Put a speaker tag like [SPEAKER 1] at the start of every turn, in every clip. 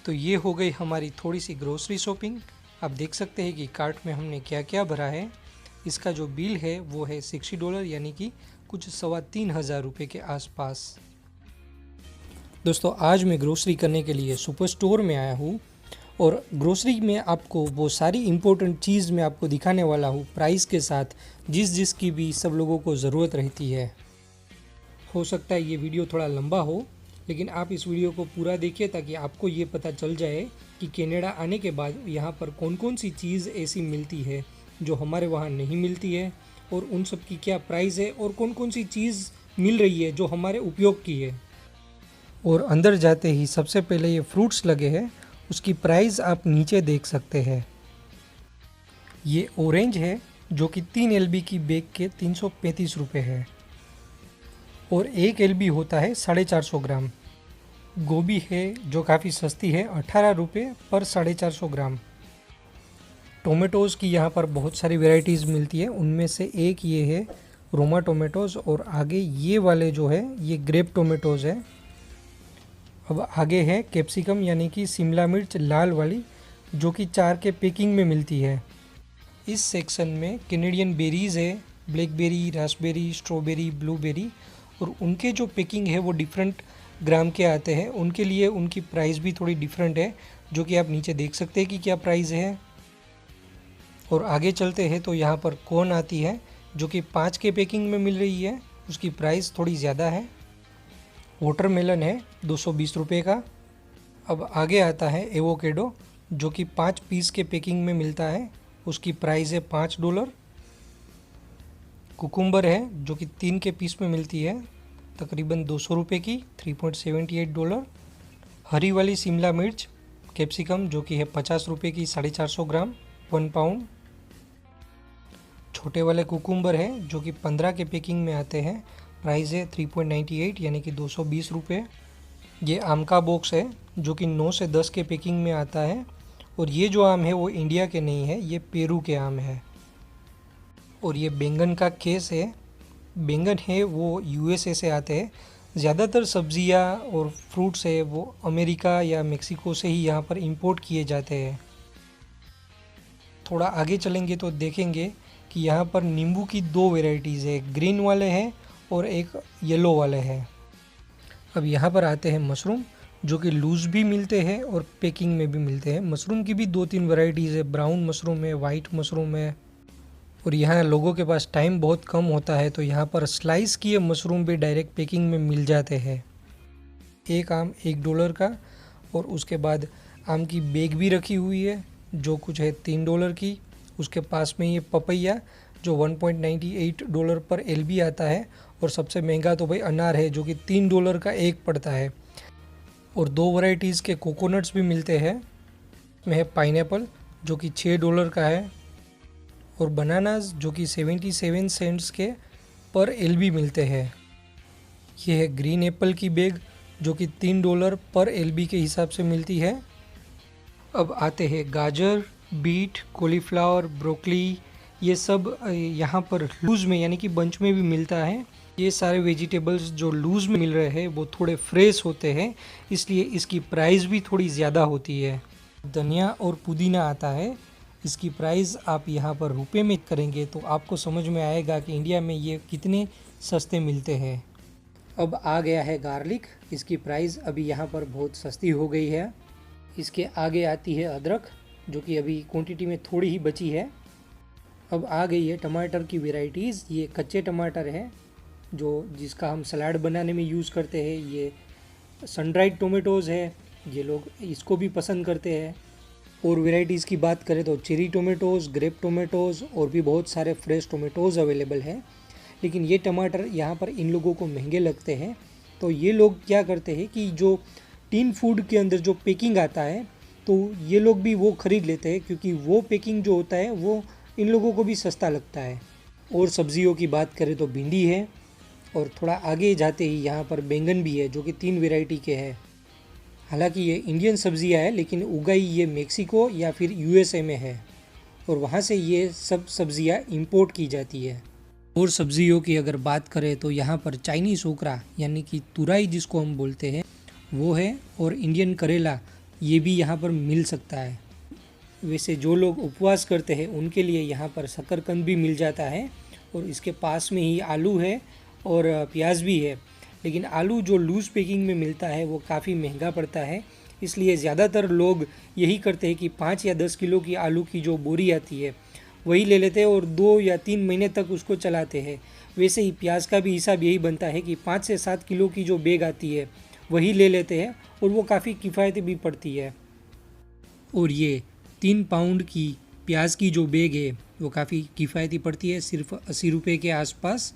[SPEAKER 1] तो ये हो गई हमारी थोड़ी सी ग्रोसरी शॉपिंग। आप देख सकते हैं कि कार्ट में हमने क्या क्या भरा है। इसका जो बिल है वो है $60 यानी कि कुछ 3,500 के आसपास। दोस्तों आज मैं ग्रोसरी करने के लिए सुपर स्टोर में आया हूँ और ग्रोसरी में आपको वो सारी इम्पोर्टेंट चीज़ मैं आपको दिखाने वाला हूँ प्राइस के साथ, जिसकी भी सब लोगों को ज़रूरत रहती है। हो सकता है ये वीडियो थोड़ा लंबा हो, लेकिन आप इस वीडियो को पूरा देखिए ताकि आपको ये पता चल जाए कि कनाडा आने के बाद यहाँ पर कौन कौन सी चीज़ ऐसी मिलती है जो हमारे वहाँ नहीं मिलती है, और उन सब की क्या प्राइस है और कौन कौन सी चीज़ मिल रही है जो हमारे उपयोग की है। और अंदर जाते ही सबसे पहले ये फ्रूट्स लगे हैं, उसकी प्राइस आप नीचे देख सकते हैं। ये ऑरेंज है जो कि 3 LB की बैग के 335 रुपये है और 1 LB होता है 450 ग्राम। गोभी है जो काफ़ी सस्ती है, 18 रुपये पर 450 ग्राम। टोमेटोज़ की यहाँ पर बहुत सारी वैरायटीज़ मिलती है, उनमें से एक ये है रोमा टोमेटोज़, और आगे ये वाले जो है ये ग्रेप टोमेटोज़ है। अब आगे है कैप्सिकम यानी कि शिमला मिर्च लाल वाली, जो कि 4 के पैकिंग में मिलती है। इस सेक्शन में कैनेडियन बेरीज़ है, ब्लैकबेरी, रास्पबेरी, स्ट्रॉबेरी, ब्लूबेरी, और उनके जो पैकिंग है वो डिफरेंट ग्राम के आते हैं, उनके लिए उनकी प्राइस भी थोड़ी डिफरेंट है, जो कि आप नीचे देख सकते हैं कि क्या प्राइस है। और आगे चलते हैं तो यहाँ पर कॉर्न आती है जो कि 5 के पैकिंग में मिल रही है, उसकी प्राइस थोड़ी ज़्यादा है। वाटरमेलन है 220 रुपये का। अब आगे आता है एवोकेडो जो कि 5 पीस के पैकिंग में मिलता है, उसकी प्राइस है $5। कुकुम्बर है जो कि 3 के पीस में मिलती है, तकरीबन 200 रुपये की, $3.78। हरी वाली शिमला मिर्च कैप्सिकम जो कि है 50 रुपये की, 450 ग्राम, 1 पाउंड। छोटे वाले कुकुम्बर है जो कि 15 के पैकिंग में आते हैं, प्राइस है 3.98 यानी कि 220 रुपये। ये आम का बॉक्स है जो कि 9 से 10 के पैकिंग में आता है, और ये जो आम है वो इंडिया के नहीं है, ये पेरू के आम है। और ये बैंगन का केस है, बैंगन है वो USA से आते हैं। ज़्यादातर सब्जियां और फ्रूट्स है वो अमेरिका या मेक्सिको से ही यहाँ पर इंपोर्ट किए जाते हैं। थोड़ा आगे चलेंगे तो देखेंगे कि यहाँ पर नींबू की 2 वैरायटीज़ है, ग्रीन वाले हैं और एक येलो वाले हैं। अब यहाँ पर आते हैं मशरूम जो कि लूज़ भी मिलते हैं और पैकिंग में भी मिलते हैं। मशरूम की भी 2-3 वैरायटीज़ है, ब्राउन मशरूम है, वाइट मशरूम है। और यहाँ लोगों के पास टाइम बहुत कम होता है तो यहाँ पर स्लाइस किए मशरूम भी डायरेक्ट पैकिंग में मिल जाते हैं। एक आम $1 का, और उसके बाद आम की बैग भी रखी हुई है जो कुछ है $3 की। उसके पास में ये पपैया जो $1.98 पर LB आता है, और सबसे महंगा तो भाई अनार है जो कि $3 का एक पड़ता है। और 2 वैरायटीज़ के कोकोनट्स भी मिलते हैं, में है पाइनएप्पल जो कि $6 का है, और बनानास जो कि 77 सेंट्स के पर LB मिलते हैं। ये है ग्रीन एप्पल की बैग जो कि $3 पर LB के हिसाब से मिलती है। अब आते हैं गाजर, बीट, कॉलीफ्लावर, ब्रोकली, ये सब यहाँ पर लूज़ में यानी कि बंच में भी मिलता है। ये सारे वेजिटेबल्स जो लूज़ में मिल रहे हैं वो थोड़े फ्रेश होते हैं, इसलिए इसकी प्राइस भी थोड़ी ज़्यादा होती है। धनिया और पुदीना आता है, इसकी प्राइस आप यहाँ पर रुपए में करेंगे तो आपको समझ में आएगा कि इंडिया में ये कितने सस्ते मिलते हैं। अब आ गया है गार्लिक, इसकी प्राइस अभी यहाँ पर बहुत सस्ती हो गई है। इसके आगे आती है अदरक जो कि अभी क्वांटिटी में थोड़ी ही बची है। अब आ गई है टमाटर की वैरायटीज़। ये कच्चे टमाटर है जो जिसका हम सलाद बनाने में यूज़ करते हैं। ये सन ड्राइड टोमेटोज़ है, ये लोग इसको भी पसंद करते हैं। और वैरायटीज़ की बात करें तो चेरी टोमेटोज़, ग्रेप टोमेटोज़, और भी बहुत सारे फ्रेश टोमेटोज़ अवेलेबल हैं। लेकिन ये टमाटर यहाँ पर इन लोगों को महंगे लगते हैं, तो ये लोग क्या करते हैं कि जो टीन फूड के अंदर जो पैकिंग आता है तो ये लोग भी वो ख़रीद लेते हैं, क्योंकि वो पैकिंग जो होता है वो इन लोगों को भी सस्ता लगता है। और सब्जियों की बात करें तो भिंडी है, और थोड़ा आगे जाते ही यहाँ पर बैंगन भी है जो कि 3 वैरायटी के हैं। हालांकि ये इंडियन सब्जियाँ है लेकिन उगाई ये मेक्सिको या फिर USA में है, और वहाँ से ये सब सब्जियाँ इंपोर्ट की जाती है। और सब्जियों की अगर बात करें तो यहाँ पर चाइनीज़ ओकरा यानी कि तुरई जिसको हम बोलते हैं वो है, और इंडियन करेला ये भी यहाँ पर मिल सकता है। वैसे जो लोग उपवास करते हैं उनके लिए यहाँ पर शकरकंद भी मिल जाता है और इसके पास में ही आलू है और प्याज भी है। लेकिन आलू जो लूज़ पैकिंग में मिलता है वो काफ़ी महंगा पड़ता है, इसलिए ज़्यादातर लोग यही करते हैं कि 5 या 10 किलो की आलू की जो बोरी आती है वही ले लेते हैं और 2 या 3 महीने तक उसको चलाते हैं। वैसे ही प्याज का भी हिसाब यही बनता है कि 5 से 7 किलो की जो बैग आती है वही ले लेते हैं और वो काफ़ी किफ़ायती भी पड़ती है। और ये 3 पाउंड की प्याज की जो बैग है वो काफ़ी किफ़ायती पड़ती है, सिर्फ 80 रुपये के आसपास।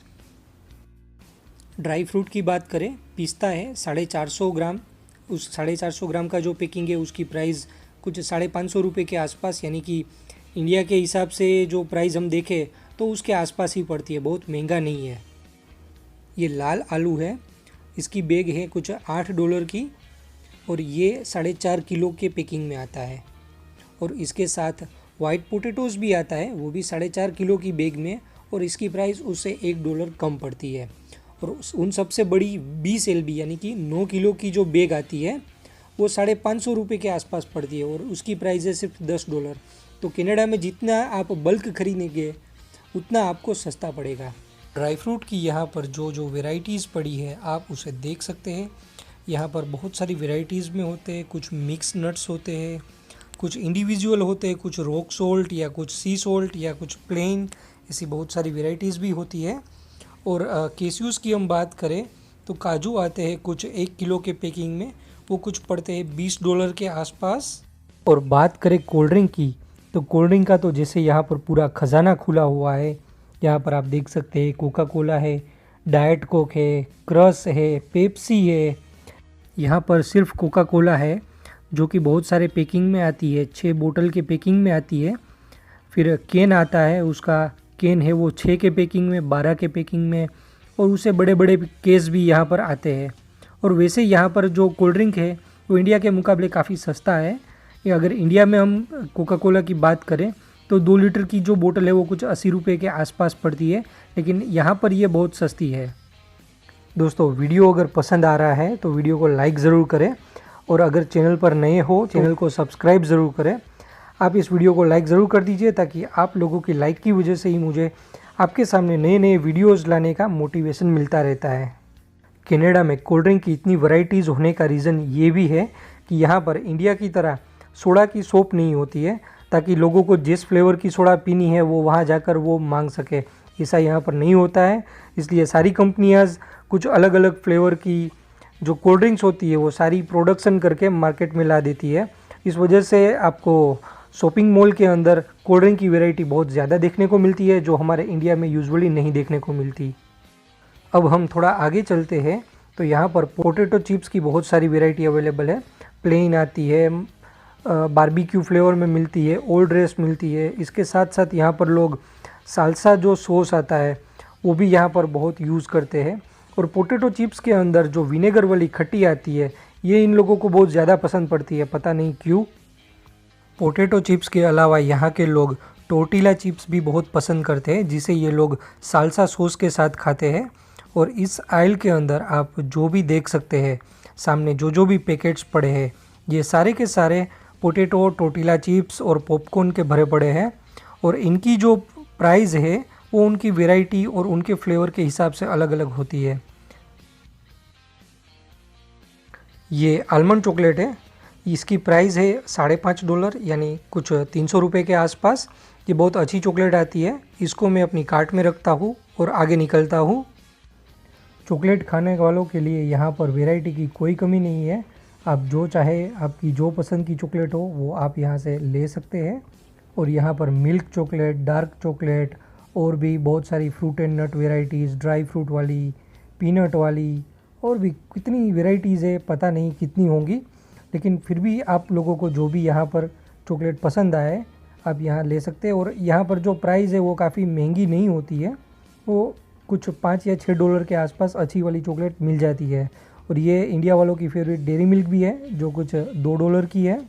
[SPEAKER 1] ड्राई फ्रूट की बात करें, पिस्ता है 450 ग्राम। उस 450 ग्राम का जो पैकिंग है उसकी प्राइस कुछ 550 रुपये के आसपास, यानी कि इंडिया के हिसाब से जो प्राइस हम देखें तो उसके आसपास ही पड़ती है, बहुत महंगा नहीं है। ये लाल आलू है, इसकी बैग है कुछ $8 की और ये 4.5 किलो के पैकिंग में आता है। और इसके साथ वाइट पोटैटोज़ भी आता है, वो भी 4.5 किलो की बैग में और इसकी प्राइस उससे $1 कम पड़ती है। और उन सबसे बड़ी 20 LB यानी कि 9 किलो की जो बैग आती है वो 550 रुपये के आसपास पड़ती है और उसकी प्राइस है सिर्फ $10। तो कनाडा में जितना आप बल्क खरीदेंगे उतना आपको सस्ता पड़ेगा। ड्राई फ्रूट की यहाँ पर जो जो वेराइटीज़ पड़ी है आप उसे देख सकते हैं। यहाँ पर बहुत सारी वेराइटीज़ में होते हैं, कुछ मिक्स नट्स होते हैं, कुछ इंडिविजुअल होते हैं, कुछ रॉक सोल्ट या कुछ सी सोल्ट या कुछ प्लेन, ऐसी बहुत सारी वेराइटीज़ भी होती है। और कैस्यूज़ की हम बात करें तो काजू आते हैं कुछ 1 किलो के पैकिंग में, वो कुछ पड़ते हैं $20 के आसपास। और बात करें कोल्ड ड्रिंक की तो कोल्ड ड्रिंक का तो जैसे यहाँ पर पूरा ख़जाना खुला हुआ है। यहाँ पर आप देख सकते हैं कोका कोला है, डाइट कोक है, क्रश है, पेप्सी है। यहाँ पर सिर्फ कोका कोला है जो कि बहुत सारे पैकिंग में आती है, 6 बोतल के पैकिंग में आती है। फिर कैन आता है, उसका कैन है वो 6 के पैकिंग में, 12 के पैकिंग में, और उससे बड़े बड़े केस भी यहाँ पर आते हैं। और वैसे यहाँ पर जो कोल्ड ड्रिंक है वो इंडिया के मुकाबले काफ़ी सस्ता है। अगर इंडिया में हम कोका कोला की बात करें तो 2 लीटर की जो बोतल है वो कुछ 80 रुपये के आसपास पड़ती है, लेकिन यहाँ पर ये बहुत सस्ती है। दोस्तों, वीडियो अगर पसंद आ रहा है तो वीडियो को लाइक ज़रूर करें और अगर चैनल पर नए हो चैनल को सब्सक्राइब ज़रूर करें। आप इस वीडियो को लाइक ज़रूर कर दीजिए ताकि आप लोगों की लाइक की वजह से ही मुझे आपके सामने नए नए वीडियोज़ लाने का मोटिवेशन मिलता रहता है। कनाडा में कोल्ड ड्रिंक की इतनी वैरायटीज़ होने का रीज़न ये भी है कि यहाँ पर इंडिया की तरह सोडा की शॉप नहीं होती है, ताकि लोगों को जिस फ्लेवर की सोडा पीनी है वो वहाँ जाकर वो मांग सके। ऐसा यहाँ पर नहीं होता है, इसलिए सारी कंपनियाँ कुछ अलग अलग फ्लेवर की जो कोल्ड ड्रिंक्स होती है वो सारी प्रोडक्शन करके मार्केट में ला देती है। इस वजह से आपको शॉपिंग मॉल के अंदर कोल्ड ड्रिंक की वैरायटी बहुत ज़्यादा देखने को मिलती है, जो हमारे इंडिया में यूजुअली नहीं देखने को मिलती। अब हम थोड़ा आगे चलते हैं तो यहाँ पर पोटैटो चिप्स की बहुत सारी वैरायटी अवेलेबल है। प्लेन आती है, बारबेक्यू फ्लेवर में मिलती है, ओल्ड ड्रेस मिलती है। इसके साथ साथ यहाँ पर लोग साल्सा जो सॉस आता है वो भी यहाँ पर बहुत यूज़ करते हैं। और पोटैटो चिप्स के अंदर जो विनेगर वाली खट्टी आती है ये इन लोगों को बहुत ज़्यादा पसंद पड़ती है, पता नहीं क्यों। पोटैटो चिप्स के अलावा यहाँ के लोग टोर्टिला चिप्स भी बहुत पसंद करते हैं, जिसे ये लोग साल्सा सॉस के साथ खाते हैं। और इस आइल के अंदर आप जो भी देख सकते हैं, सामने जो जो भी पैकेट्स पड़े हैं ये सारे के सारे पोटैटो, टोर्टिला चिप्स और पॉपकॉर्न के भरे पड़े हैं। और इनकी जो प्राइस है वो उनकी वैरायटी और उनके फ्लेवर के हिसाब से अलग अलग होती है। ये आलमंड चॉकलेट है, इसकी प्राइस है $5.5 यानी कुछ 300 रुपये के आसपास। ये बहुत अच्छी चॉकलेट आती है, इसको मैं अपनी कार्ट में रखता हूँ और आगे निकलता हूँ। चॉकलेट खाने वालों के लिए यहाँ पर वैरायटी की कोई कमी नहीं है। आप जो चाहे, आपकी जो पसंद की चॉकलेट हो वो आप यहाँ से ले सकते हैं। और यहाँ पर मिल्क चॉकलेट, डार्क चॉकलेट और भी बहुत सारी fruit and nut varieties, dry fruit वाली, पीनट वाली, और भी कितनी वैरायटीज़ है, पता नहीं कितनी होंगी। लेकिन फिर भी आप लोगों को जो भी यहाँ पर चॉकलेट पसंद आए आप यहाँ ले सकते हैं। और यहाँ पर जो प्राइस है वो काफ़ी महंगी नहीं होती है, वो कुछ $5 या $6 के आसपास अच्छी वाली चॉकलेट मिल जाती है। और ये इंडिया वालों की फेवरेट डेयरी मिल्क भी है जो कुछ $2 की है।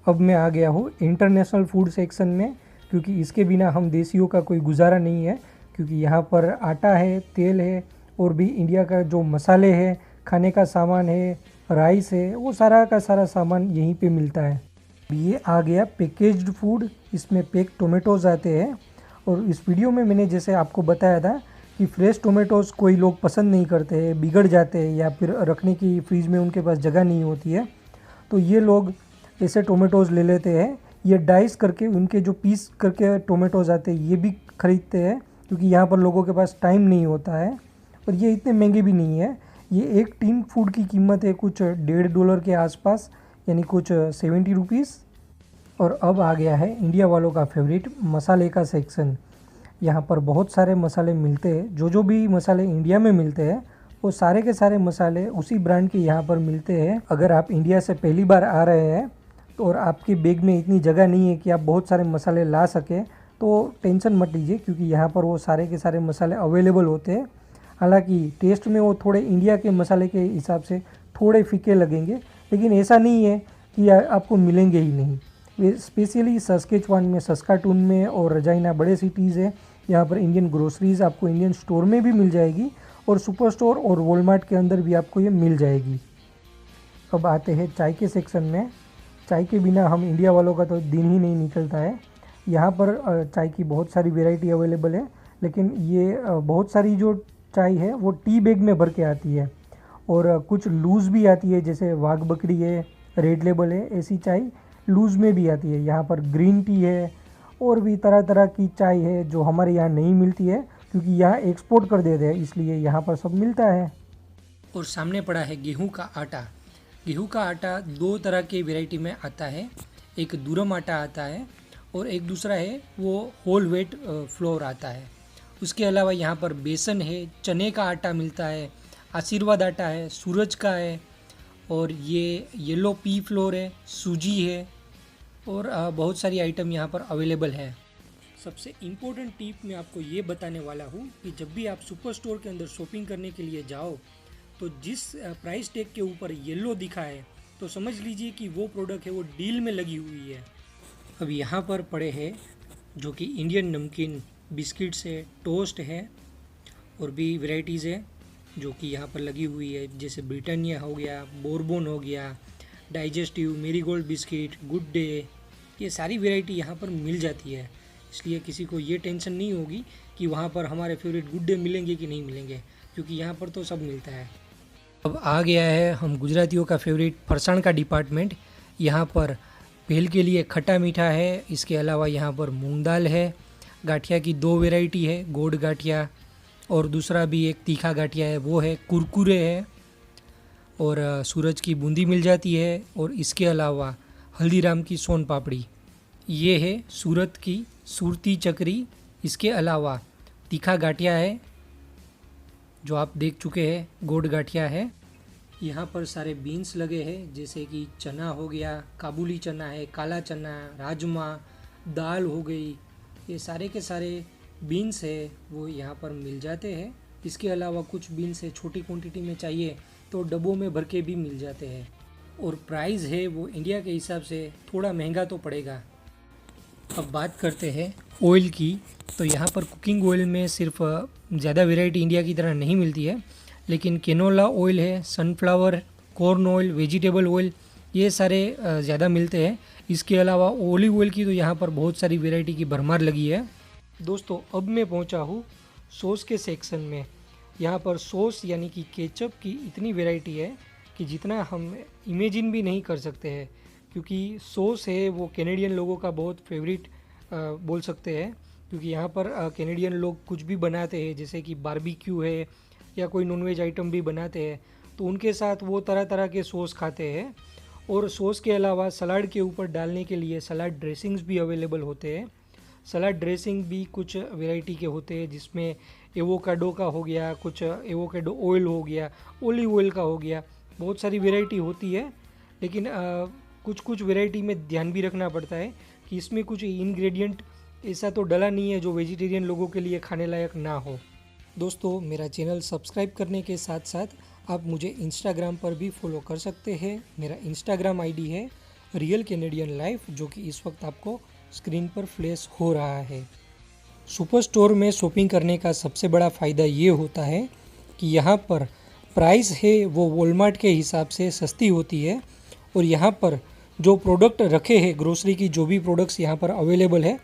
[SPEAKER 1] अब मैं आ गया हूँ इंटरनेशनल फूड सेक्शन में, क्योंकि इसके बिना हम देसियों का कोई गुजारा नहीं है। क्योंकि यहाँ पर आटा है, तेल है और भी इंडिया का जो मसाले है, खाने का सामान है, राइस है, वो सारा का सारा सामान यहीं पे मिलता है। ये आ गया पैकेज्ड फूड, इसमें पैक टोमेटोज़ आते हैं। और इस वीडियो में मैंने जैसे आपको बताया था कि फ्रेश टोमेटोज़ कोई लोग पसंद नहीं करते हैं, बिगड़ जाते हैं या फिर रखने की फ्रीज में उनके पास जगह नहीं होती है, तो ये लोग ऐसे टोमेटोज़ ले लेते हैं। ये डाइस करके उनके जो पीस करके टोमेटोज़ आते हैं ये भी ख़रीदते हैं, क्योंकि यहाँ पर लोगों के पास टाइम नहीं होता है और ये इतने महंगे भी नहीं है। ये एक टीन फूड की कीमत है कुछ $1.5 के आसपास, यानी कुछ 70 रुपीज़। और अब आ गया है इंडिया वालों का फेवरेट मसाले का सेक्शन। यहाँ पर बहुत सारे मसाले मिलते हैं, जो भी मसाले इंडिया में मिलते हैं वो सारे के सारे मसाले उसी ब्रांड के यहाँ पर मिलते हैं। अगर आप इंडिया से पहली बार आ रहे हैं तो और आपके बैग में इतनी जगह नहीं है कि आप बहुत सारे मसाले ला सकें, तो टेंशन मत लीजिए, क्योंकि यहाँ पर वो सारे के सारे मसाले अवेलेबल होते हैं। हालांकि टेस्ट में वो थोड़े इंडिया के मसाले के हिसाब से थोड़े फीके लगेंगे, लेकिन ऐसा नहीं है कि आपको मिलेंगे ही नहीं। वे स्पेशली सस्केचुआन में, सस्काटून में और रजाइना बड़े सिटीज़ है, यहाँ पर इंडियन ग्रोसरीज़ आपको इंडियन स्टोर में भी मिल जाएगी और सुपर स्टोर और वॉलमार्ट के अंदर भी आपको ये मिल जाएगी। अब आते हैं चाय के सेक्शन में। चाय के बिना हम इंडिया वालों का तो दिन ही नहीं निकलता है। यहाँ पर चाय की बहुत सारी वैरायटी अवेलेबल है, लेकिन ये बहुत सारी जो चाय है वो टी बैग में भर के आती है और कुछ लूज़ भी आती है, जैसे वाघ बकरी है, रेड लेबल है, ऐसी चाय लूज़ में भी आती है। यहाँ पर ग्रीन टी है और भी तरह तरह की चाय है जो हमारे यहाँ नहीं मिलती है, क्योंकि यहाँ एक्सपोर्ट कर देते हैं, इसलिए यहाँ पर सब मिलता है। और सामने पड़ा है गेहूं का आटा। गेहूं का आटा दो तरह के वैरायटी में आता है, एक दुरम आटा आता है और एक दूसरा है वो होल वेट फ्लोर आता है। उसके अलावा यहाँ पर बेसन है, चने का आटा मिलता है, आशीर्वाद आटा है, सूरज का है और ये येलो पी फ्लोर है, सूजी है और बहुत सारी आइटम यहाँ पर अवेलेबल है। सबसे इम्पोर्टेंट टिप मैं आपको ये बताने वाला हूँ कि जब भी आप सुपर स्टोर के अंदर शॉपिंग करने के लिए जाओ तो जिस प्राइस टैग के ऊपर येलो दिखा है तो समझ लीजिए कि वो प्रोडक्ट है वो डील में लगी हुई है। अब यहाँ पर पड़े हैं जो कि इंडियन नमकीन बिस्किट्स है, टोस्ट है और भी वैरायटीज़ है जो कि यहाँ पर लगी हुई है, जैसे ब्रिटानिया हो गया, बोरबोन हो गया, digestive, marigold biscuit, good day, ये सारी वैरायटी यहाँ पर मिल जाती है। इसलिए किसी को ये टेंशन नहीं होगी कि वहाँ पर हमारे फेवरेट गुड डे मिलेंगे कि नहीं मिलेंगे, क्योंकि यहाँ पर तो सब मिलता है। अब आ गया है हम गुजरातियों का फेवरेट फरसाण का डिपार्टमेंट। यहाँ पर भेल के लिए खट्टा मीठा है, इसके अलावा यहाँ पर मूंग दाल है, गाठिया की दो वैरायटी है, गोड़ गाठिया और दूसरा भी एक तीखा गाठिया है वो है, कुरकुरे है और सूरज की बूंदी मिल जाती है और इसके अलावा हल्दीराम की सोन पापड़ी, ये है सूरत की सूरती चकरी। इसके अलावा तीखा गाठिया है जो आप देख चुके हैं, गोड़ गाठिया है। यहाँ पर सारे बीन्स लगे हैं, जैसे कि चना हो गया, काबुली चना है, काला चना, राजमा, दाल हो गई, ये सारे के सारे बीन्स है वो यहाँ पर मिल जाते हैं। इसके अलावा कुछ बीन्स है छोटी क्वांटिटी में चाहिए तो डब्बों में भर के भी मिल जाते हैं और प्राइस है वो इंडिया के हिसाब से थोड़ा महंगा तो पड़ेगा। अब बात करते हैं ऑयल की, तो यहाँ पर कुकिंग ऑयल में सिर्फ ज़्यादा वैरायटी इंडिया की तरह नहीं मिलती है, लेकिन कैनोला ऑयल है, sunflower, corn oil, vegetable oil, ये सारे ज़्यादा मिलते हैं। इसके अलावा ऑलिव ऑयल की तो यहाँ पर बहुत सारी वैरायटी की भरमार लगी है। दोस्तों अब मैं पहुँचा हूँ सॉस के सेक्शन में। यहाँ पर सॉस यानी कि केचप की इतनी वैरायटी है कि जितना हम इमेजिन भी नहीं कर सकते हैं, क्योंकि सॉस है वो कैनेडियन लोगों का बहुत फेवरेट बोल सकते हैं, क्योंकि यहाँ पर कैनेडियन लोग कुछ भी बनाते हैं, जैसे कि बारबेक्यू है या कोई नॉनवेज आइटम भी बनाते हैं तो उनके साथ वो तरह तरह के सॉस खाते हैं। और सॉस के अलावा सलाद के ऊपर डालने के लिए सलाद ड्रेसिंग्स भी अवेलेबल होते हैं। सलाद ड्रेसिंग भी कुछ वैरायटी के होते हैं, जिसमें एवोकाडो का हो गया, कुछ एवोकाडो ऑयल हो गया, ओलिव ऑयल का हो गया, बहुत सारी वैरायटी होती है। लेकिन कुछ कुछ वैरायटी में ध्यान भी रखना पड़ता है कि इसमें कुछ इंग्रेडिएंट ऐसा तो डला नहीं है जो वेजिटेरियन लोगों के लिए खाने लायक ना हो। दोस्तों मेरा चैनल सब्सक्राइब करने के साथ साथ आप मुझे इंस्टाग्राम पर भी फॉलो कर सकते हैं। मेरा इंस्टाग्राम आईडी है रियल कैनेडियन लाइफ, जो कि इस वक्त आपको स्क्रीन पर फ्लैश हो रहा है। सुपर स्टोर में शॉपिंग करने का सबसे बड़ा फ़ायदा ये होता है कि यहाँ पर प्राइस है वो वॉलमार्ट के हिसाब से सस्ती होती है। और यहाँ पर जो प्रोडक्ट रखे हैं ग्रोसरी की, जो भी प्रोडक्ट्स यहाँ पर अवेलेबल है,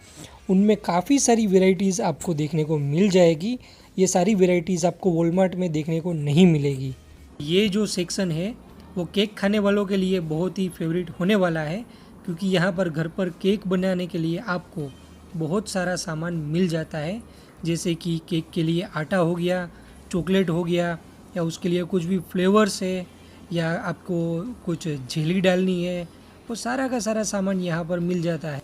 [SPEAKER 1] उनमें काफ़ी सारी वेराइटीज़ आपको देखने को मिल जाएगी। ये सारी वेराइटीज़ आपको वॉलमार्ट में देखने को नहीं मिलेगी। ये जो सेक्शन है वो केक खाने वालों के लिए बहुत ही फेवरेट होने वाला है, क्योंकि यहाँ पर घर पर केक बनाने के लिए आपको बहुत सारा सामान मिल जाता है, जैसे कि केक के लिए आटा हो गया, चॉकलेट हो गया, या उसके लिए कुछ भी फ्लेवर्स है, या आपको कुछ जेली डालनी है, वो सारा का सारा सामान यहाँ पर मिल जाता है।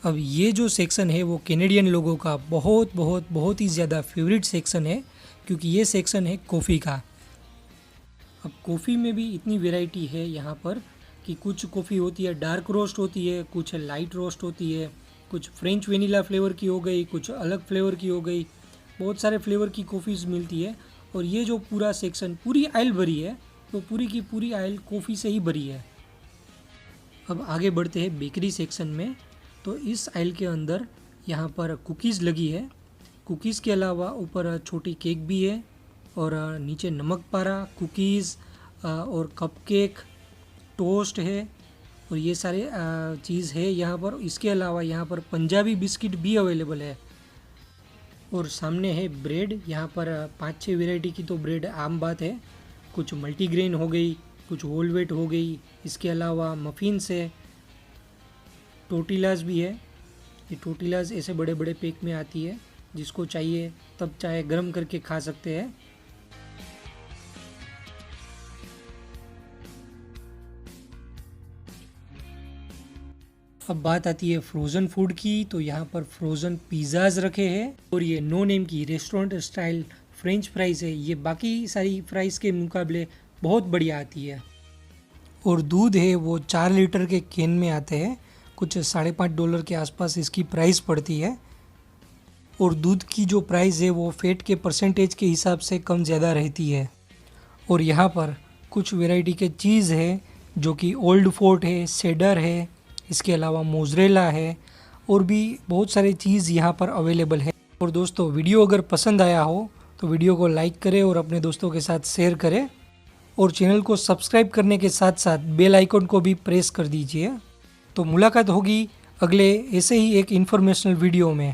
[SPEAKER 1] अब ये जो सेक्शन है वो कैनेडियन लोगों का बहुत बहुत बहुत ही ज़्यादा फेवरेट सेक्शन है, क्योंकि ये सेक्शन है कॉफ़ी का। अब कॉफ़ी में भी इतनी वैरायटी है यहाँ पर कि कुछ कॉफ़ी होती है डार्क रोस्ट होती है, कुछ लाइट रोस्ट होती है, कुछ फ्रेंच वेनिला फ्लेवर की हो गई, कुछ अलग फ्लेवर की हो गई, बहुत सारे फ्लेवर की कॉफ़ीज़ मिलती है। और ये जो पूरा सेक्शन, पूरी आइल भरी है, तो पूरी की पूरी आइल कॉफ़ी से ही भरी है। अब आगे बढ़ते हैं बेकरी सेक्शन में। तो इस आइल के अंदर यहाँ पर कुकीज़ लगी है। कुकीज़ के अलावा ऊपर छोटी केक भी है, और नीचे नमक पारा, कुकीज़ और कपकेक, टोस्ट है, और ये सारे चीज़ है यहाँ पर। इसके अलावा यहाँ पर पंजाबी बिस्किट भी अवेलेबल है। और सामने है ब्रेड। यहाँ पर 5-6 वैरायटी की तो ब्रेड आम बात है। कुछ मल्टीग्रेन हो गई, कुछ होल व्हीट हो गई, इसके अलावा मफ़िन्स है, टोर्टिलाज भी है। ये टोर्टिलाज ऐसे बड़े बड़े पैक में आती है, जिसको चाहिए तब चाहे गर्म करके खा सकते हैं। अब बात आती है फ्रोज़न फूड की। तो यहाँ पर फ्रोज़न पिज़्ज़ाज़ रखे हैं, और ये नो नेम की रेस्टोरेंट स्टाइल फ्रेंच फ्राइज़ है। ये बाकी सारी फ्राइज़ के मुकाबले बहुत बढ़िया आती है। और दूध है वो 4 लीटर के कैन में आते हैं, कुछ $5.5 के आसपास इसकी प्राइस पड़ती है। और दूध की जो प्राइस है वो फैट के परसेंटेज के हिसाब से कम ज़्यादा रहती है। और यहाँ पर कुछ वैरायटी के चीज़ है, जो कि ओल्ड फोर्ट है, सेडर है, इसके अलावा मोज़रेला है, और भी बहुत सारी चीज़ यहाँ पर अवेलेबल है। और दोस्तों, वीडियो अगर पसंद आया हो तो वीडियो को लाइक करें और अपने दोस्तों के साथ शेयर करें, और चैनल को सब्सक्राइब करने के साथ साथ बेल आइकन को भी प्रेस कर दीजिए। तो मुलाकात होगी अगले ऐसे ही एक इन्फॉर्मेशनल वीडियो में।